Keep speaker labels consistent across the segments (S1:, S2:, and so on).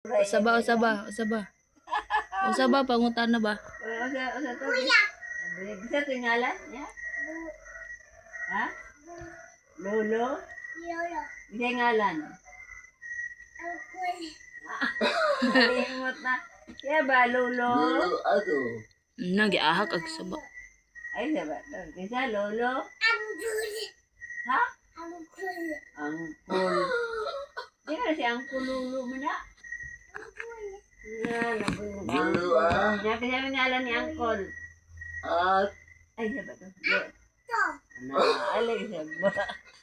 S1: Usaba, usaba, usaba. Usaba, pangutan na ba?
S2: Usa to. Bisa to ngalan? Ya. Ha? Lolo?
S3: Lolo.
S2: Bisa ngalan? Kalimot na. Kaya ba, Lolo?
S4: Lolo ako.
S1: Nagiahak ag saba.
S2: Ay, sabi. Kisa, Lolo?
S3: Angkul.
S2: Ha?
S3: Angkul.
S2: Angkol. Di ka na si Angkol Lolo mo na?
S4: Lolo ah.
S2: Nga kasi namin ngalan ni Angkol.
S4: At
S2: Ay, sabi to.
S3: To.
S2: Alay, sabi.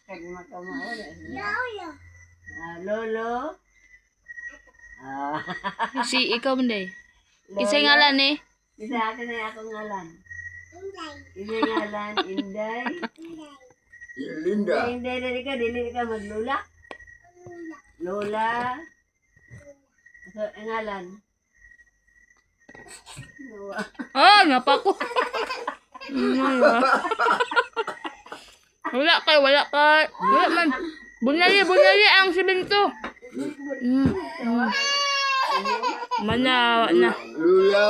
S2: Kag makamao na.
S3: Lolo.
S2: Lolo?
S1: Si ikaw manday.
S2: Lolo?
S1: Kisay ngalan eh.
S2: Isa akin na akong ngalan.
S3: Inday.
S2: Isa ngalan, Inday.
S4: Linda.
S2: Inday, dili ka maglula.
S3: Lula.
S2: Lola. So, ang ngalan.
S1: Ah, ngapa ko. Wala kay, wala kay. Wala man. Bunyali, bunyali ang simento. Mana, na.
S4: Lula.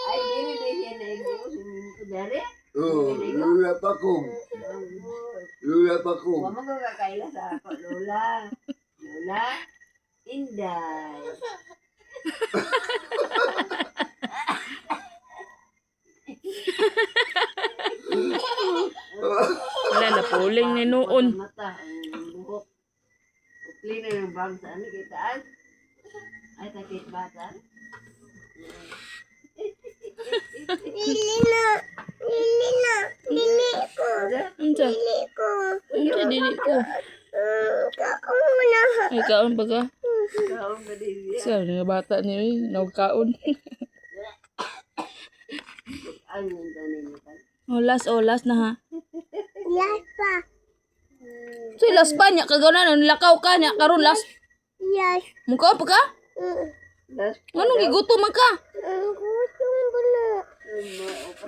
S2: Ay, dili siya na ego. Siminto dari.
S4: Oh, Lula pa ko. Lula pa ko.
S2: Huwag mo kakaila sa ako. Lola. Lola. Inday.
S1: Wala na puling ni noon.
S2: Mata. Ang buhok. Upli na yung bag sa ano. Kitaan. Ay, takit bata.
S3: Lili na. Lili na. Lili ko.
S1: Unsa?
S3: Lili ko.
S1: Unsa dili ko?
S3: Kako muna.
S1: Ay kaon ba ka?
S2: Kaon ka din.
S1: Sa nga bata ni nagkaon.
S2: Ano yung tanin mo ka?
S1: Olas na ha.
S3: Yes pa.
S1: So last pa nya kagawna lakaw ka nya karon last.
S3: Yes.
S1: Muka pa ka?
S2: Last
S1: Anong gigutom man ka?
S3: Gusto mo na.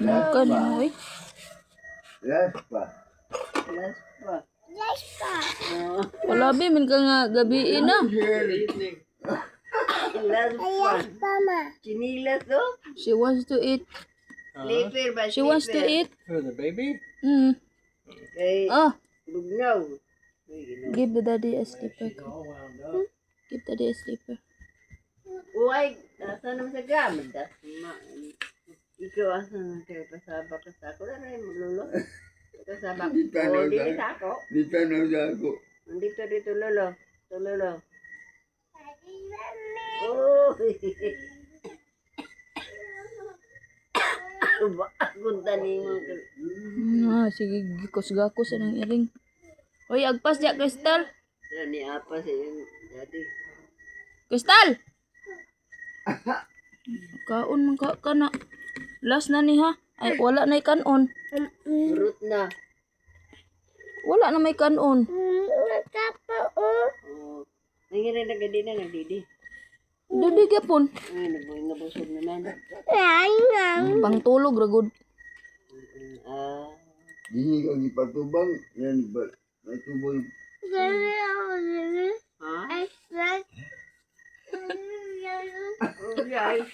S1: Muka ni mo eh.
S4: Last pa.
S2: Last pa.
S3: Yes pa.
S1: Wala ba min ka nga gabi na.
S2: Last pa.
S3: Yes pa ma.
S2: Chinilas to?
S1: She wants to eat.
S2: Slipper ba?
S1: She wants to eat.
S5: For the baby?
S2: Kay
S1: Oh,
S2: bugnaw.
S1: give the daddy a slipper.
S5: All wound up.
S1: Give daddy a slipper.
S2: Uy, asa naman sa gamit? Ikaw asa naman kayo pasabak ka sa ako. Ano yung maglolo? Pasabak.
S4: Dito na
S2: O, di
S4: sa-
S2: sa ako.
S4: Dito na sa ako.
S2: Dito, lolo. Ito, lolo. Oh! Bagunta ni mo.
S1: Sige gikos-gakos anang iring. Oy, agpas diya Crystal.
S2: Ni apa sa yung daddy.
S1: Crystal. Kaon man ka kana. Last na ni ha. Ay wala na kanon.
S2: Surut na.
S1: Wala na may kanon.
S3: Nakapa oh.
S2: Oh. Nangyari na gadi na nagdidi.
S1: Dili gyapon.
S2: Ay, nabusog naman.
S3: Ay nga.
S1: Pangtulog ra gud.
S2: Ah.
S4: Dini ko ipatubang. Yan ba? Natuboy.
S3: Sabi ako sabi.
S2: Ha?
S3: Ay sabi.
S2: Oh, guys.